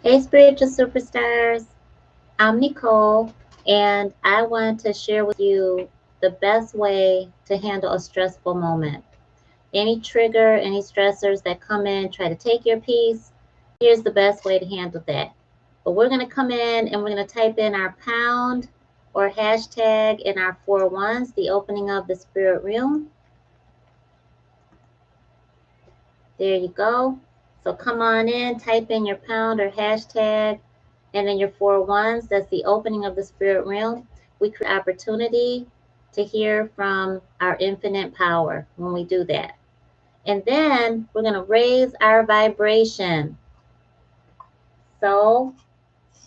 Hey, spiritual superstars. I'm Nicole, and I want to share with you the best way to handle a stressful moment. Any trigger, any stressors that come in, try to take your peace. Here's the best way to handle that. But we're going to come in and we're going to type in our pound or hashtag in our 4 1s, the opening of the spirit realm. There you go. So come on in, type in your pound or hashtag, and then your 4 1s. That's the opening of the spirit realm. We create opportunity to hear from our infinite power when we do that. And then we're going to raise our vibration. So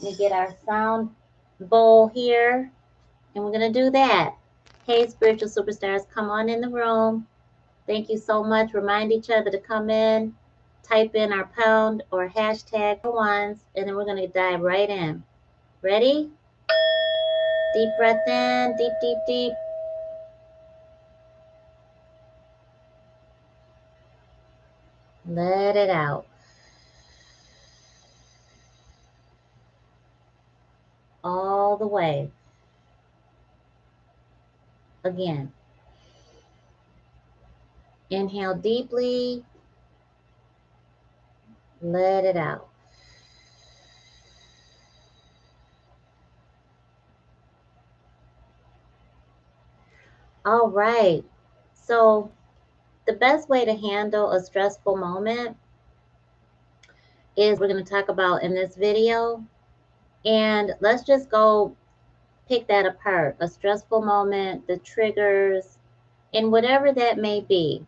we get our sound bowl here, and we're going to do that. Hey, spiritual superstars, come on in the room. Thank you so much. Remind each other to come in, type in our pound or hashtag 4 1s, and then we're going to dive right in. Ready? Deep breath in, deep, deep, deep. Let it out. All the way. Again. Inhale deeply. Let it out. All right. So, the best way to handle a stressful moment is we're going to talk about in this video. And let's just go pick that apart. A stressful moment, the triggers, and whatever that may be,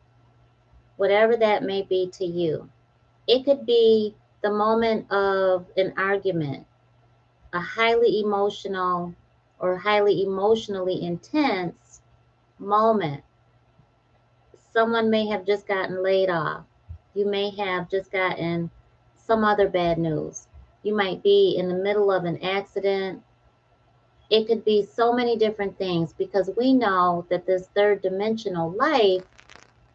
to you. It could be the moment of an argument, a highly emotional or highly emotionally intense moment. Someone may have just gotten laid off. You may have just gotten some other bad news. You might be in the middle of an accident. It could be so many different things because we know that this third dimensional life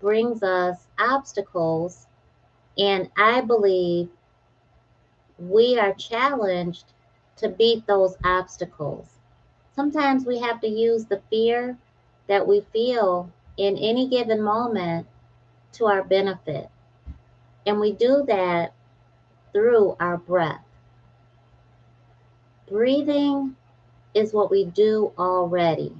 brings us obstacles, and I believe we are challenged to beat those obstacles. Sometimes we have to use the fear that we feel in any given moment to our benefit. And we do that through our breath. Breathing is what we do already,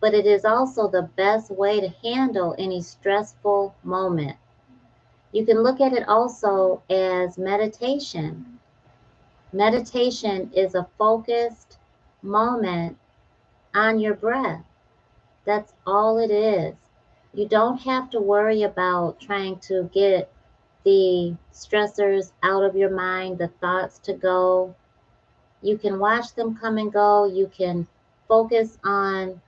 but it is also the best way to handle any stressful moment. You can look at it also as meditation. Meditation is a focused moment on your breath. That's all it is. You don't have to worry about trying to get the stressors out of your mind, the thoughts to go. You can watch them come and go. You can focus on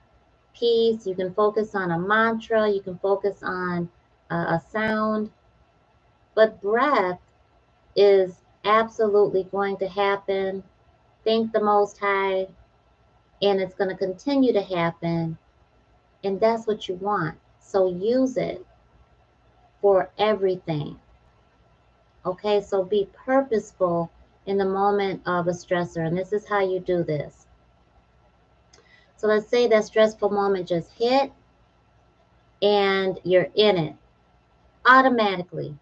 peace. You can focus on a mantra. You can focus on a sound. But breath is absolutely going to happen. Thank the Most High, and it's going to continue to happen. And that's what you want. So use it for everything. Okay, so be purposeful in the moment of a stressor. And this is how you do this. So let's say that stressful moment just hit and you're in it automatically.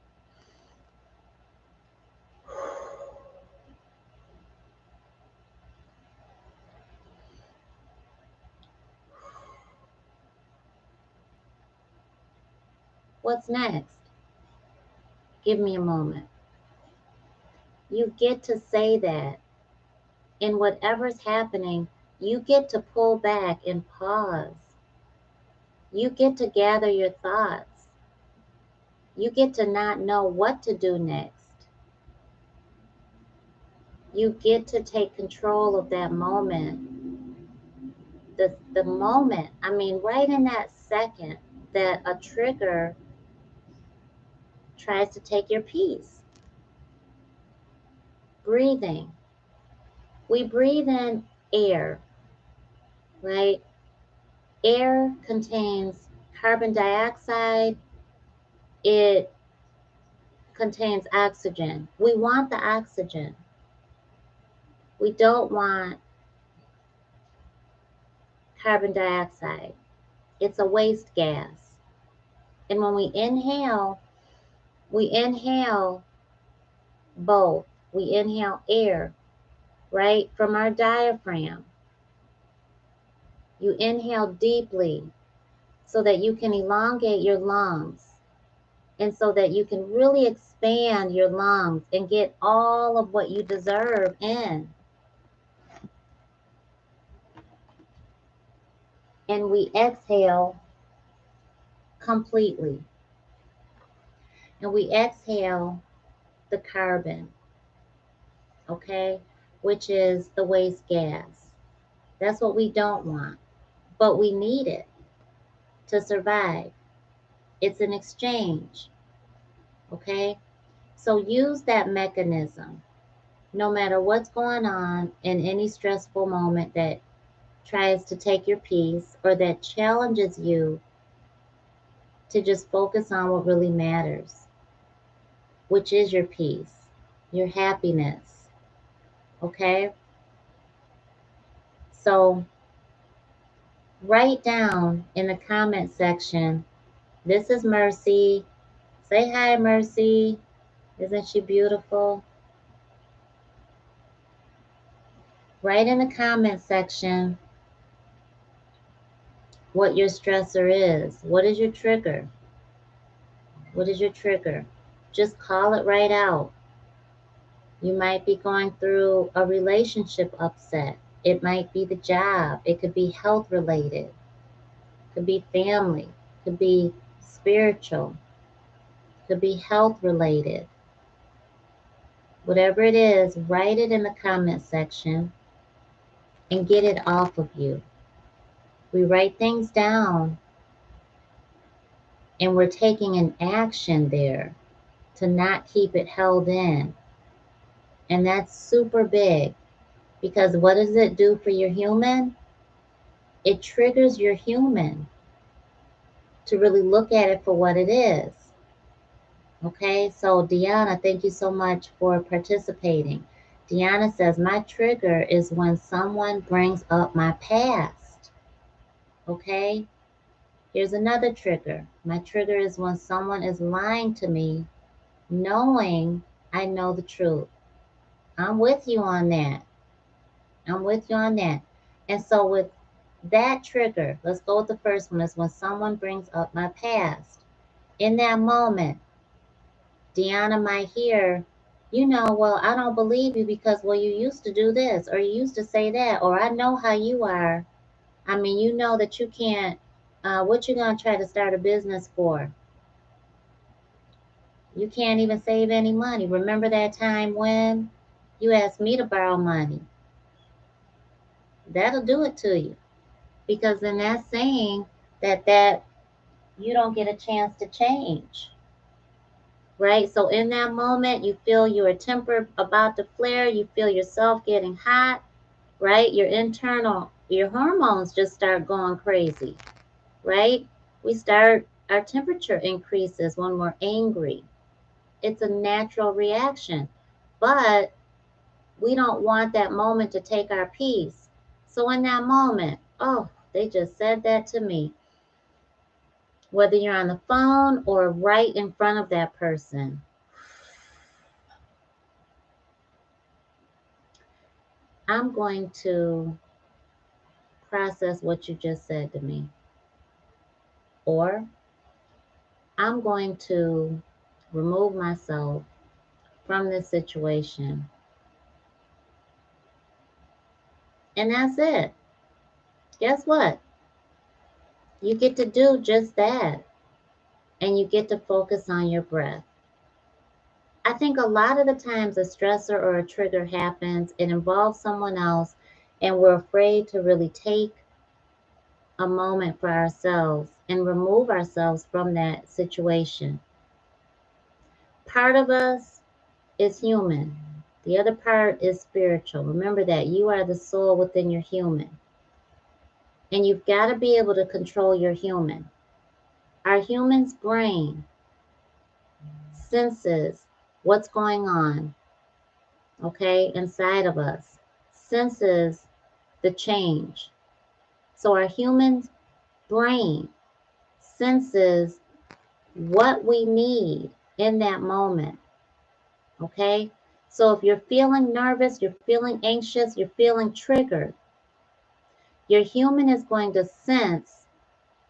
What's next? Give me a moment. You get to say that in whatever's happening, you get to pull back and pause. You get to gather your thoughts. You get to not know what to do next. You get to take control of that moment. The moment, I mean, right in that second that a trigger tries to take your peace. Breathing. We breathe in air, right? Air contains carbon dioxide. It contains oxygen. We want the oxygen. We don't want carbon dioxide. It's a waste gas. And when we inhale both. We inhale air, right, from our diaphragm. You inhale deeply so that you can elongate your lungs and so that you can really expand your lungs and get all of what you deserve in. And we exhale completely. And we exhale the carbon, okay, which is the waste gas. That's what we don't want, but we need it to survive. It's an exchange, okay? So use that mechanism no matter what's going on in any stressful moment that tries to take your peace or that challenges you to just focus on what really matters, which is your peace, your happiness, okay? So write down in the comment section, this is Mercy. Say hi, Mercy. Isn't she beautiful? Write in the comment section what your stressor is. What is your trigger? What is your trigger? Just call it right out. You might be going through a relationship upset. It might be the job. It could be health related. It could be family. It could be spiritual. It could be health related. Whatever it is, write it in the comment section and get it off of you. We write things down and we're taking an action there to not keep it held in. And that's super big because what does it do for your human? It triggers your human to really look at it for what it is. Okay, so Deanna, thank you so much for participating. Deanna says, my trigger is when someone brings up my past. Okay, here's another trigger. My trigger is when someone is lying to me, knowing I know the truth. I'm with you on that. I'm with you on that. And so with that trigger, let's go with the first one, is when someone brings up my past. In that moment, Deanna might hear, well, I don't believe you because, well, you used to do this, or you used to say that, or I know how you are. I mean, you know that you can't, what you gonna try to start a business for? You can't even save any money. Remember that time when you asked me to borrow money? That'll do it to you. Because then that's saying that you don't get a chance to change. Right? So in that moment, you feel your temper about to flare, you feel yourself getting hot, right? Your hormones just start going crazy, right? Our temperature increases when we're angry. It's a natural reaction, but we don't want that moment to take our peace. So in that moment, oh, they just said that to me. Whether you're on the phone or right in front of that person, I'm going to process what you just said to me. Or I'm going to remove myself from this situation. And that's it. Guess what? You get to do just that. And you get to focus on your breath. I think a lot of the times a stressor or a trigger happens, it involves someone else, and we're afraid to really take a moment for ourselves and remove ourselves from that situation. Part of us is human. The other part is spiritual. Remember that you are the soul within your human. And you've got to be able to control your human. Our human's brain senses what's going on, okay, inside of us. senses the change. So our human brain senses what we need in that moment. Okay? So if you're feeling nervous, you're feeling anxious, you're feeling triggered, your human is going to sense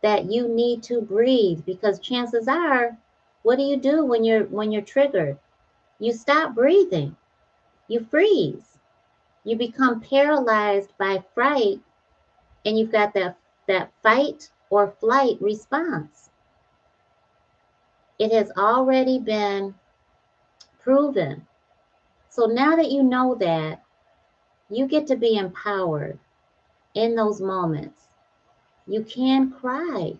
that you need to breathe, because chances are, what do when you're triggered? You stop breathing. You freeze. You become paralyzed by fright, and you've got that fight or flight response. It has already been proven. So now that you know that, you get to be empowered in those moments. You can cry.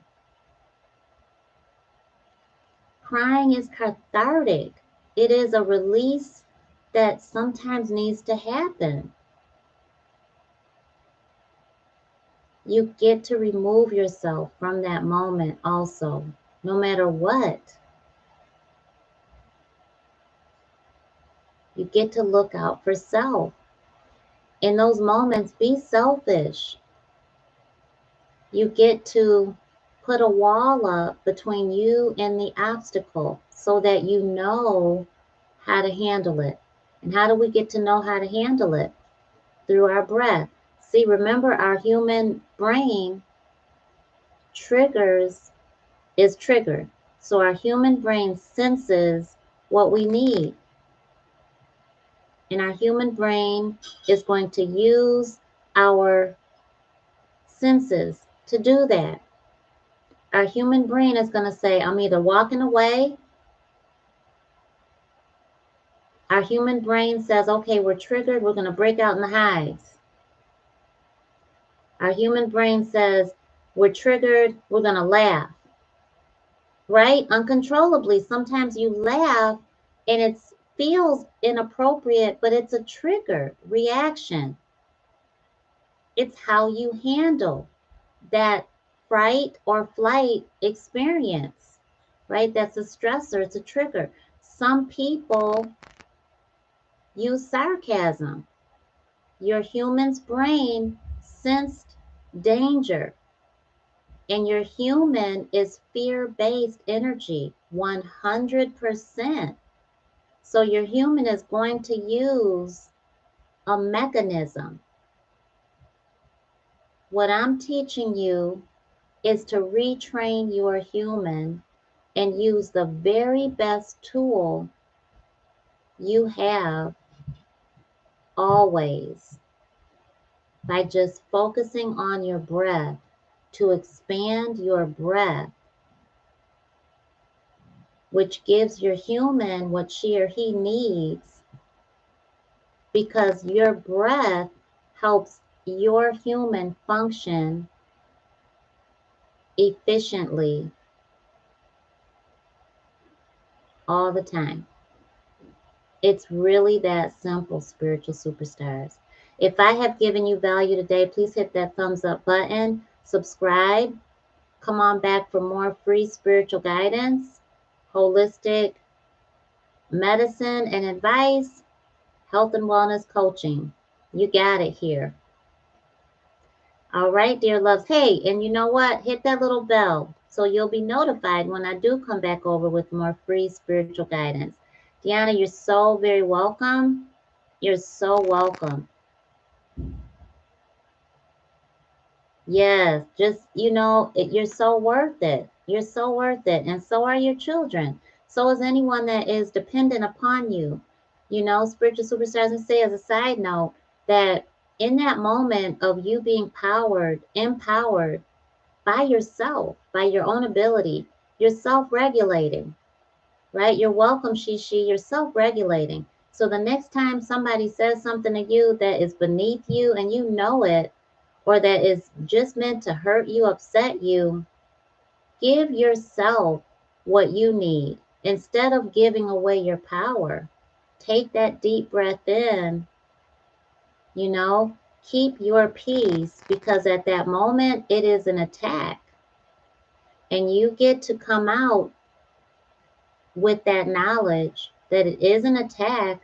Crying is cathartic. It is a release that sometimes needs to happen. You get to remove yourself from that moment also, no matter what. You get to look out for self. In those moments, be selfish. You get to put a wall up between you and the obstacle so that you know how to handle it. And how do we get to know how to handle it? Through our breath. See, remember, our human brain is triggered. So our human brain senses what we need. And our human brain is going to use our senses to do that. Our human brain is going to say, I'm either walking away. Our human brain says, okay, we're triggered. We're going to break out in the hives. Our human brain says, we're triggered. We're going to laugh. Right? Uncontrollably. Sometimes you laugh and it feels inappropriate, but it's a trigger reaction. It's how you handle that fright or flight experience, right? That's a stressor. It's a trigger. Some people use sarcasm. Your human's brain sensed danger, and your human is fear-based energy, 100%. So your human is going to use a mechanism. What I'm teaching you is to retrain your human and use the very best tool you have always, by just focusing on your breath, to expand your breath, which gives your human what she or he needs, because your breath helps your human function efficiently all the time. It's really that simple, spiritual superstars. If I have given you value today, please hit that thumbs up button, subscribe, come on back for more free spiritual guidance, holistic medicine and advice, health and wellness coaching. You got it here. All right, dear loves. Hey, and you know what? Hit that little bell so you'll be notified when I do come back over with more free spiritual guidance. Deanna, you're so very welcome. You're so welcome. Yes, just, you're so worth it. You're so worth it. And so are your children. So is anyone that is dependent upon you. Spiritual superstars, and say as a side note that in that moment of you being empowered by yourself, by your own ability, you're self-regulating, right? You're welcome, she, you're self-regulating. So the next time somebody says something to you that is beneath you and you know it, or that is just meant to hurt you, upset you, give yourself what you need. Instead of giving away your power, take that deep breath in, keep your peace, because at that moment it is an attack. And you get to come out with that knowledge that it is an attack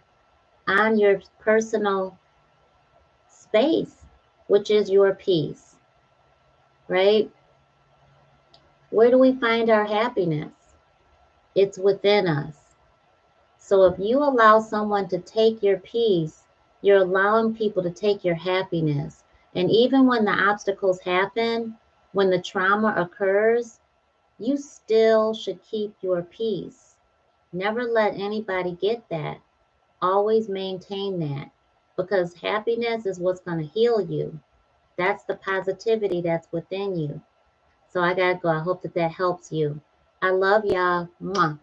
on your personal space, which is your peace, right? Where do we find our happiness? It's within us. So if you allow someone to take your peace, you're allowing people to take your happiness. And even when the obstacles happen, when the trauma occurs, you still should keep your peace. Never let anybody get that. Always maintain that, because happiness is what's going to heal you. That's the positivity that's within you. So I got to go. I hope that that helps you. I love y'all. Mwah.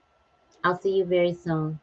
I'll see you very soon.